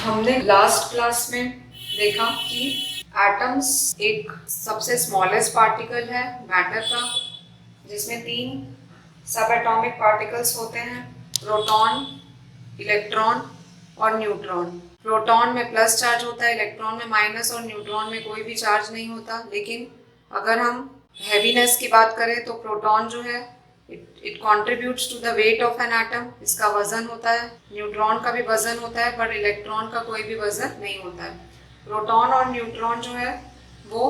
हमने last class में देखा कि एटम्स एक सबसे स्मॉलेस्ट पार्टिकल है मैटर का, जिसमें 3 सब एटॉमिक पार्टिकल्स होते हैं, प्रोटॉन, इलेक्ट्रॉन और न्यूट्रॉन। प्रोटॉन में प्लस चार्ज होता है, इलेक्ट्रॉन में माइनस और न्यूट्रॉन में कोई भी चार्ज नहीं होता। लेकिन अगर हम हैवीनेस की बात करें तो प्रोटॉन जो है it contributes to the weight of an atom, इसका वजन होता है। न्यूट्रॉन का भी वजन होता है, पर इलेक्ट्रॉन का कोई भी वजन नहीं होता है। प्रोटॉन और न्यूट्रॉन जो है वो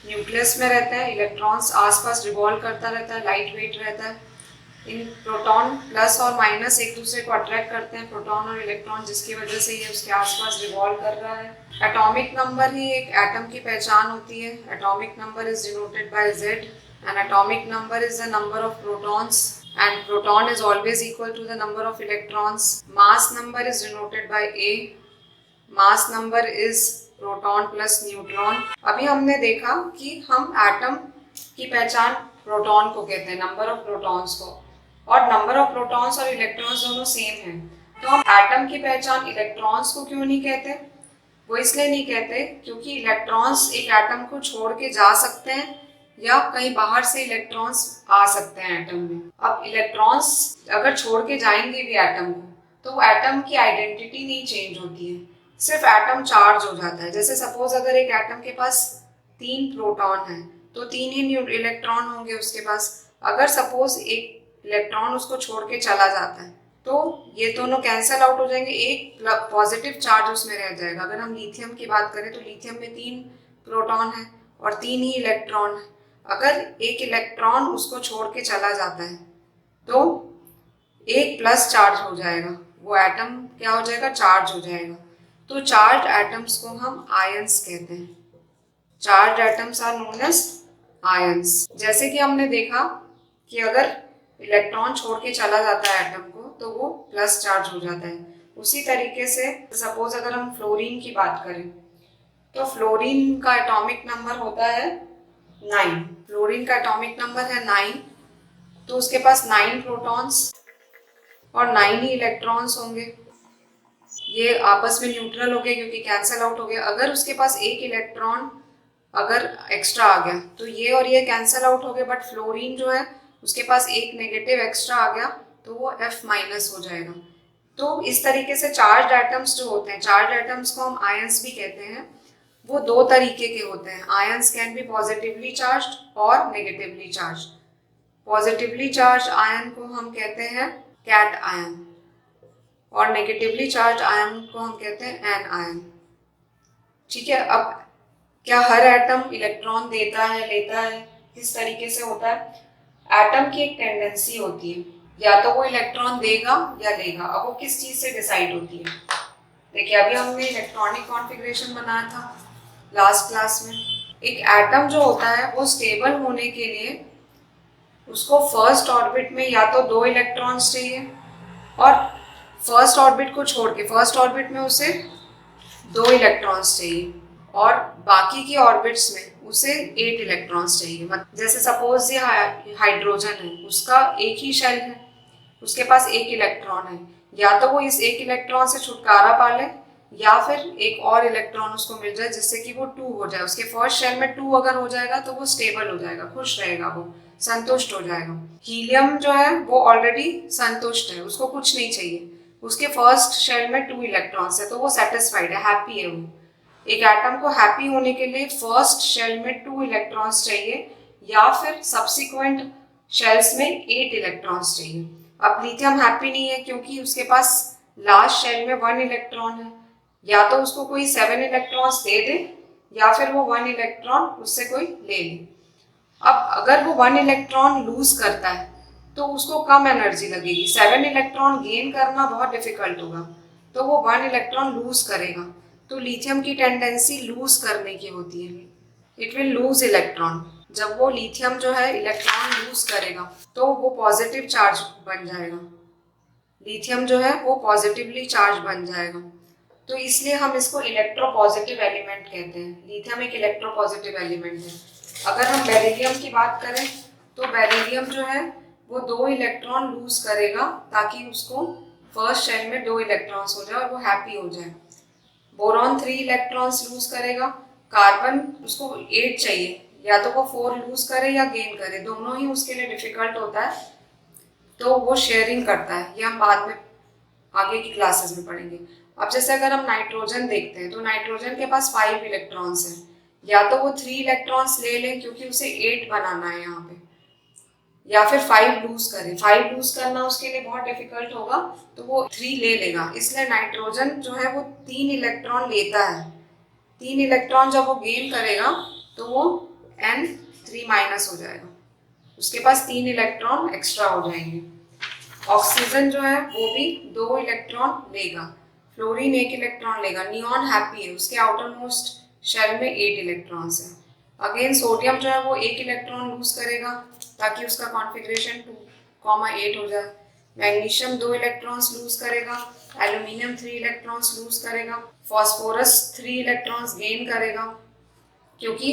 न्यूक्लियस में रहते हैं, इलेक्ट्रॉन्स आसपास रिवॉल्व करता रहता है, लाइट वेट रहता है। इन प्रोटॉन प्लस और माइनस एक दूसरे को अट्रैक्ट करते हैं, प्रोटॉन और इलेक्ट्रॉन, जिसकी वजह से ये उसके आसपास रिवॉल्व कर रहा है। एटॉमिक नंबर ही एक एटम की पहचान होती है। Atomic number is denoted by Z and atomic number is the number of protons and proton is always equal to the number of electrons. Mass number is denoted by A. Mass number is proton plus neutron. अभी हमने देखा कि हम atom की पहचान proton को कहते हैं, नंबर ऑफ प्रोटॉन्स को, और नंबर ऑफ प्रोटॉन्स और इलेक्ट्रॉन्स दोनों सेम हैं। तो हम एटम की पहचान इलेक्ट्रॉन्स को क्यों नहीं कहते? वो इसलिए नहीं कहते क्योंकि इलेक्ट्रॉन्स एक एटम को छोड़ के जा सकते हैं या कहीं बाहर से इलेक्ट्रॉन्स आ सकते हैं एटम में। अब इलेक्ट्रॉन्स अगर छोड़ के जाएंगे भी एटम को, तो वो एटम की आइडेंटिटी नहीं चेंज होती है, सिर्फ एटम चार्ज हो जाता है। जैसे सपोज अगर एक एटम के पास 3 प्रोटॉन है तो 3 ही इलेक्ट्रॉन होंगे उसके पास। अगर सपोज एक इलेक्ट्रॉन उसको छोड़ के चला जाता है तो ये दोनों कैंसल आउट हो जाएंगे, एक पॉजिटिव चार्ज उसमें रह जाएगा। अगर हम लिथियम की बात करें तो लिथियम में 3 प्रोटॉन है और 3 ही इलेक्ट्रॉन है। अगर एक इलेक्ट्रॉन उसको छोड़ के चला जाता है तो एक प्लस चार्ज हो जाएगा, वो एटम क्या हो जाएगा? चार्ज हो जाएगा। तो चार्ज एटम्स को हम आयंस कहते हैं। Charge atoms are known as ions. जैसे कि हमने देखा कि अगर इलेक्ट्रॉन छोड़ के चला जाता है एटम को तो वो प्लस चार्ज हो जाता है। उसी तरीके से सपोज अगर हम फ्लोरीन की बात करें तो फ्लोरीन का एटॉमिक नंबर होता है 9। फ्लोरीन का एटॉमिक नंबर है 9, तो उसके पास 9 प्रोटॉन्स और 9 ही इलेक्ट्रॉन्स होंगे। ये आपस में न्यूट्रल हो गए क्योंकि कैंसल आउट हो गया। अगर उसके पास एक इलेक्ट्रॉन अगर एक्स्ट्रा आ गया तो ये और ये कैंसल आउट हो गए, बट फ्लोरीन जो है उसके पास एक नेगेटिव एक्स्ट्रा आ गया तो वो F- हो जाएगा। तो इस तरीके से चार्ज एटम्स जो होते हैं, चार्ज एटम्स को हम आयंस भी कहते हैं, वो 2 तरीके के होते हैं। Ions can be positively charged और negatively charged. Positively charge ion को हम कहते हैं कैट आयन और नेगेटिवली चार्ज आयन को हम कहते हैं एन आयन। ठीक है। अब क्या हर एटम इलेक्ट्रॉन देता है, लेता है, किस तरीके से होता है? एटम की एक टेंडेंसी होती है, या तो वो इलेक्ट्रॉन देगा या लेगा। अब वो किस चीज से डिसाइड होती है? देखिए अभी हमने इलेक्ट्रॉनिक कॉन्फ़िगरेशन बनाया था लास्ट क्लास में। एक एटम जो होता है वो स्टेबल होने के लिए उसको फर्स्ट ऑर्बिट में या तो 2 इलेक्ट्रॉन्स चाहिए, और फर्स्ट ऑर्बिट को छोड़ के फर्स्ट ऑर्बिट में उसे 2 इलेक्ट्रॉन्स चाहिए, और बाकी की ऑर्बिट्स में उसे 8 इलेक्ट्रॉन्स चाहिए। मतलब जैसे सपोज ये हाइड्रोजन है, उसका एक ही शेल है, उसके पास एक इलेक्ट्रॉन है, या तो वो इस एक इलेक्ट्रॉन से छुटकारा पा ले या फिर एक और इलेक्ट्रॉन उसको मिल जाए जिससे कि वो 2 हो जाए। उसके फर्स्ट शेल में 2 अगर हो जाएगा तो वो स्टेबल हो जाएगा, खुश रहेगा, वो संतुष्ट हो जाएगा। हीलियम जो है वो ऑलरेडी संतुष्ट है, उसको कुछ नहीं चाहिए, उसके फर्स्ट शेल में 2 इलेक्ट्रॉन्स है तो वो सेटिस्फाइड है, हैप्पी है वो। एक एटम को हैप्पी होने के लिए फर्स्ट शेल में 2 इलेक्ट्रॉन्स चाहिए या फिर सब्सिक्वेंट शेल्स में 8 इलेक्ट्रॉन्स चाहिए। अब लिथियम हैप्पी नहीं है क्योंकि उसके पास लास्ट शेल में 1 इलेक्ट्रॉन है, या तो उसको कोई 7 इलेक्ट्रॉन्स दे दे या फिर वो 1 इलेक्ट्रॉन उससे कोई ले ले। अब अगर वो 1 इलेक्ट्रॉन लूज करता है तो उसको कम एनर्जी लगेगी, 7 इलेक्ट्रॉन गेन करना बहुत डिफिकल्ट होगा, तो वो 1 इलेक्ट्रॉन लूज करेगा। तो लिथियम की टेंडेंसी लूज करने की होती है, इट विल लूज इलेक्ट्रॉन। जब वो लिथियम जो है इलेक्ट्रॉन लूज करेगा तो वो पॉजिटिव चार्ज बन जाएगा, लिथियम जो है वो पॉजिटिवली चार्ज बन जाएगा। तो इसलिए हम इसको इलेक्ट्रोपॉजिटिव एलिमेंट कहते हैं। लिथियम एक इलेक्ट्रोपॉजिटिव एलिमेंट है। अगर हम बेरिलियम की बात करें तो बेरिलियम जो है वो 2 इलेक्ट्रॉन लूज करेगा ताकि उसको फर्स्ट शेल में 2 इलेक्ट्रॉन्स हो जाए और वो हैप्पी हो जाए। बोरॉन 3 इलेक्ट्रॉन्स लूज करेगा, कार्बन उसको 8 चाहिए, या तो वो 4 लूज करे या गेन करे, दोनों ही उसके लिए डिफिकल्ट होता है, तो वो शेयरिंग करता है। ये हम बाद में आगे की क्लासेस में पढ़ेंगे। अब जैसे अगर हम नाइट्रोजन देखते हैं तो नाइट्रोजन के पास 5 इलेक्ट्रॉन्स हैं, या तो वो 3 इलेक्ट्रॉन्स ले लें क्योंकि उसे 8 बनाना है यहाँ पे, या फिर 5 लूज करे। 5 लूज करना उसके लिए बहुत डिफिकल्ट होगा, तो वो 3 ले लेगा। इसलिए नाइट्रोजन जो है वो 3 इलेक्ट्रॉन लेता है। 3 इलेक्ट्रॉन जब वो गेन करेगा तो वो N3 माइनस हो जाएगा, उसके पास 3 इलेक्ट्रॉन एक्स्ट्रा हो जाएंगे। ऑक्सीजन जो है वो भी 2 इलेक्ट्रॉन लेगा, फ्लोरीन 1 इलेक्ट्रॉन लेगा। नियॉन हैप्पी है, उसके आउटर मोस्ट शेल में 8 इलेक्ट्रॉन्स है। अगेन सोडियम जो है वो 1 इलेक्ट्रॉन लूज करेगा ताकि उसका कॉन्फ़िगरेशन 2,8 हो जाए। मैग्नीशियम 2 इलेक्ट्रॉन्स लूज करेगा, एल्यूमिनियम 3 इलेक्ट्रॉन्स लूज करेगा, फॉस्फोरस 3 इलेक्ट्रॉन्स गेन करेगा, क्योंकि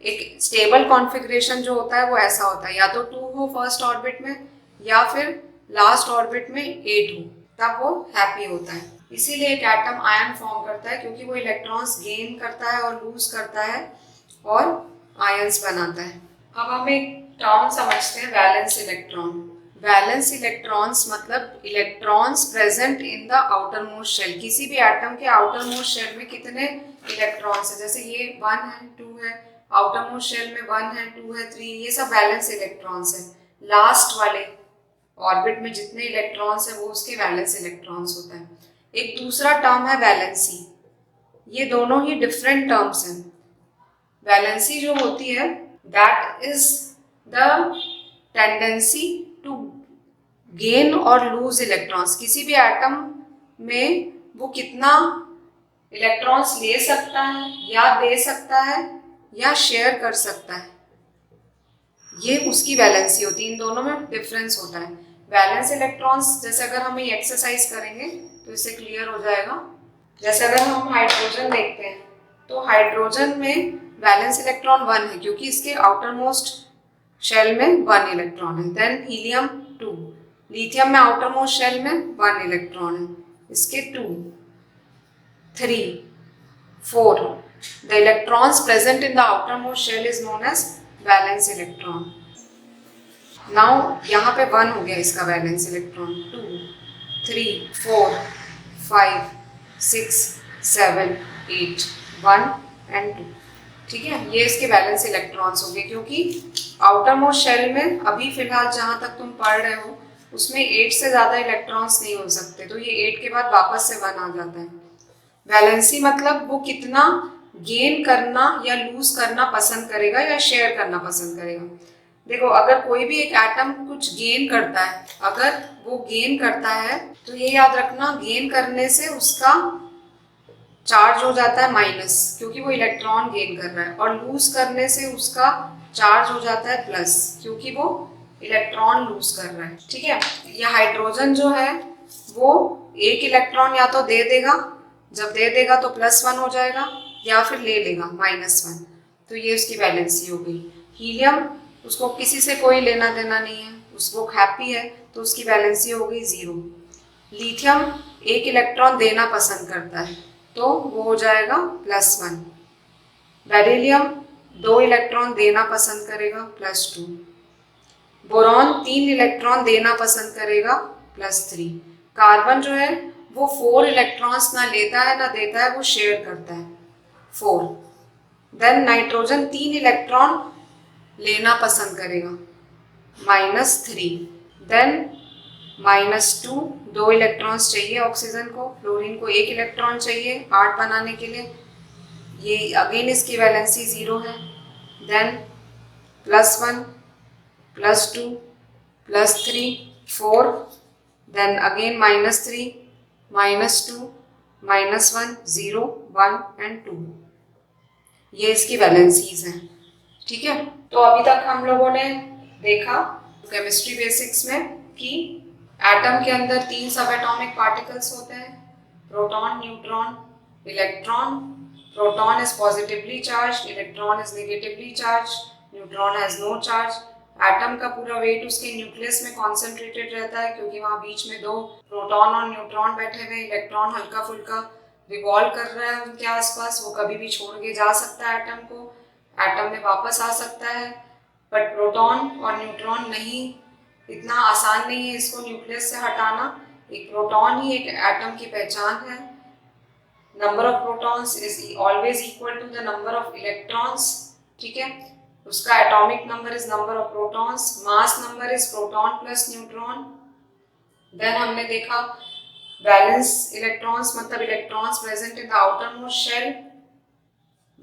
एक स्टेबल कॉन्फ़िगरेशन जो होता है वो ऐसा होता है, या तो 2 हो फर्स्ट ऑर्बिट में या फिर लास्ट ऑर्बिट में 8 हो, तब वो हैप्पी होता है। इसीलिए एक एटम आयन फॉर्म करता है, क्योंकि वो इलेक्ट्रॉन्स गेन करता है और लूज करता है और आयंस बनाता है। अब हम एक टर्म समझते हैं, वैलेंस इलेक्ट्रॉन। वैलेंस इलेक्ट्रॉन्स मतलब electrons present in the outermost shell. किसी भी एटम के आउटर मोस्ट शेल में कितने इलेक्ट्रॉन्स है, जैसे ये 1 है, 2 है, आउटर मोस्ट शेल में 1 है, 2 है, 3, ये सब वैलेंस इलेक्ट्रॉन्स है। लास्ट वाले ऑर्बिट में जितने इलेक्ट्रॉन्स है वो उसके वैलेंस इलेक्ट्रॉन्स होता है। एक दूसरा टर्म है वैलेंसी। ये दोनों ही डिफरेंट टर्म्स हैं। वैलेंसी जो होती है that is the tendency to gain और लूज इलेक्ट्रॉन्स। किसी भी एटम में वो कितना इलेक्ट्रॉन्स ले सकता है या दे सकता है या शेयर कर सकता है, ये उसकी वैलेंसी होती है। इन दोनों में डिफरेंस होता है। वैलेंस इलेक्ट्रॉन्स, जैसे अगर हम ये एक्सरसाइज करेंगे तो इससे क्लियर हो जाएगा। जैसे अगर हम हाइड्रोजन देखते हैं तो हाइड्रोजन में वैलेंस इलेक्ट्रॉन 1 है, क्योंकि इसके आउटर मोस्ट शेल में 1 इलेक्ट्रॉन है। देन हीलियम 2, लिथियम में आउटर मोस्ट शेल में 1 इलेक्ट्रॉन है, इसके 2, 3, 4। The electrons present in the outermost shell is known as valence electron. Now यहाँ पे 1 हो गया इसका वैलेंस इलेक्ट्रॉन, 2, 3, 4, 5, 6, 7, 8, 1 and 2। ठीक है, ये इसके वैलेंस इलेक्ट्रॉन्स हो गए, क्योंकि आउटर मोस्ट शेल में अभी फिलहाल जहाँ तक तुम पढ़ रहे हो उसमें 8 से ज़्यादा इलेक्ट्रॉन्स नहीं हो सकते, तो ये 8 के बाद वापस से 1 आ जाता है। वैलेंसी मतलब वो कितना गेन करना या लूज करना पसंद करेगा या शेयर करना पसंद करेगा। देखो, अगर कोई भी एक एटम कुछ गेन करता है, अगर वो गेन करता है तो ये याद रखना, गेन करने से उसका चार्ज हो जाता है माइनस, क्योंकि वो इलेक्ट्रॉन गेन कर रहा है, और लूज करने से उसका चार्ज हो जाता है प्लस, क्योंकि वो इलेक्ट्रॉन लूज कर रहा है। ठीक है, ये हाइड्रोजन जो है वो 1 इलेक्ट्रॉन या तो दे देगा, जब दे देगा तो +1 हो जाएगा, या फिर ले लेगा -1, तो ये उसकी वैलेंसी हो गई। हीलियम, उसको किसी से कोई लेना देना नहीं है, उसको हैप्पी है, तो उसकी वैलेंसी हो गई 0। लिथियम 1 इलेक्ट्रॉन देना पसंद करता है, तो वो हो जाएगा +1। बेरिलियम 2 इलेक्ट्रॉन देना पसंद करेगा, +2। बोरॉन 3 इलेक्ट्रॉन देना पसंद करेगा, +3। कार्बन जो है वो 4 इलेक्ट्रॉन्स ना लेता है ना देता है, वो शेयर करता है, 4। देन नाइट्रोजन 3 इलेक्ट्रॉन लेना पसंद करेगा, -3। देन -2, 2 इलेक्ट्रॉन्स चाहिए ऑक्सीजन को, फ्लोरीन को 1 इलेक्ट्रॉन चाहिए 8 बनाने के लिए, ये अगेन इसकी वैलेंसी 0 है। देन +1, +2, +3, 4, then again -3, -2, -1, 0, 1 and 2, ये इसकी वैलेंसीज हैं। ठीक है, तो अभी तक हम लोगों ने देखा केमिस्ट्री बेसिक्स में कि एटम के अंदर 3 सब एटॉमिक पार्टिकल्स होते हैं, proton, neutron, electron. Proton is positively charge, electron is negatively charge, neutron has no charge. Atom का पूरा वेट उसके न्यूक्लियस में कॉन्सेंट्रेटेड रहता है, क्योंकि वहाँ बीच में 2 प्रोटॉन और न्यूट्रॉन बैठे हुए, इलेक्ट्रॉन हल्का फुल्का रिवॉल्व कर रहा है उनके आसपास, वो कभी भी छोड़ के जा सकता है एटम को, एटम में वापस आ सकता है। बट प्रोटॉन और न्यूट्रॉन नहीं, इतना आसान नहीं है इसको न्यूक्लियस से हटाना। एक प्रोटॉन ही एक एटम की पहचान है। Number of protons is always equal to the number of electrons, ठीक है। उसका atomic number is number of protons, mass number is proton plus neutron. Then हमने देखा वैलेंस इलेक्ट्रॉन्स मतलब electrons present in the outermost shell.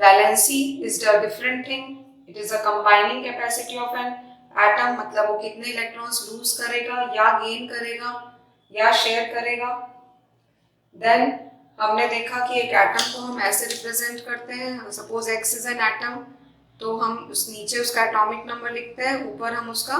Valency is the different thing, it is a combining capacity of an atom, मतलब वो कितने electrons loose करेगा या gain करेगा या शेयर करेगा। देन हमने देखा कि एक एटम को हम ऐसे रिप्रेजेंट करते हैं, suppose x is an atom, तो हम उस नीचे उसका एटॉमिक नंबर लिखते हैं, ऊपर हम उसका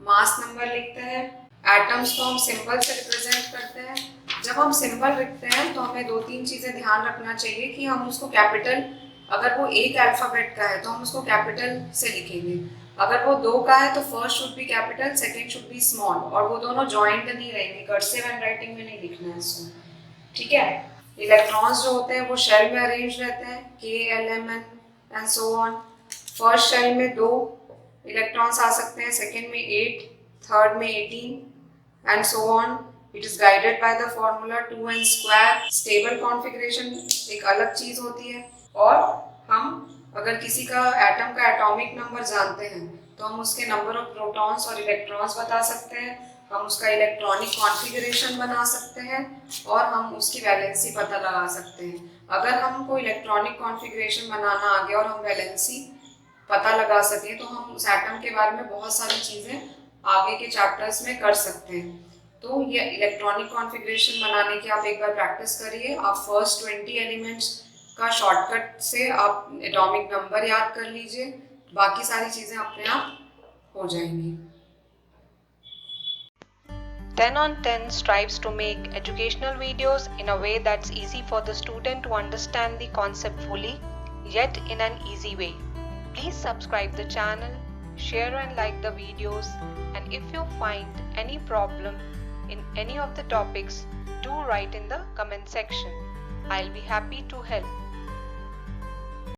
मास नंबर लिखते हैं। एटम्स को हम सिंबल से रिप्रेजेंट करते हैं। जब हम सिंबल लिखते हैं तो हमें 2-3 चीज़ें ध्यान रखना चाहिए कि हम उसको कैपिटल, अगर वो एक अल्फ़ाबेट का है तो हम उसको कैपिटल से लिखेंगे, अगर वो 2 का है तो first should be capital, second should be small, और वो दोनों जॉइंट नहीं रहेंगे, कर्सिव हैंड राइटिंग में नहीं लिखना है इसको, ठीक है। इलेक्ट्रॉन्स जो होते हैं वो शेल में अरेंज रहते हैं, K, L, M, N and so on. First shell में 2 इलेक्ट्रॉन्स आ सकते हैं, सेकेंड में 8, थर्ड में 18 and so on. It is guided by the formula 2n²। Stable configuration एक अलग चीज होती है, और हम अगर किसी का एटम का एटॉमिक नंबर जानते हैं तो हम उसके नंबर ऑफ प्रोटॉन्स और इलेक्ट्रॉन्स बता सकते हैं, हम उसका इलेक्ट्रॉनिक कॉन्फ़िगरेशन बना सकते हैं, और हम उसकी वैलेंसी पता लगा सकते हैं। अगर हमको इलेक्ट्रॉनिक कॉन्फ़िगरेशन बनाना आ गया और हम वैलेंसी पता लगा सकें तो हम उस एटम के बारे में बहुत सारी चीज़ें आगे के चैप्टर्स में कर सकते हैं। तो ये इलेक्ट्रॉनिक कॉन्फ़िगरेशन बनाने की आप एक बार प्रैक्टिस करिए। आप फर्स्ट 20 एलिमेंट्स का शॉर्टकट से आप एटॉमिक नंबर याद कर लीजिए, बाकी सारी चीज़ें अपने आप हो जाएंगी। 10 on 10 strives to make educational videos in a way that's easy for the student to understand the concept fully, yet in an easy way. Please subscribe the channel, share and like the videos, and if you find any problem in any of the topics, do write in the comment section. I'll be happy to help.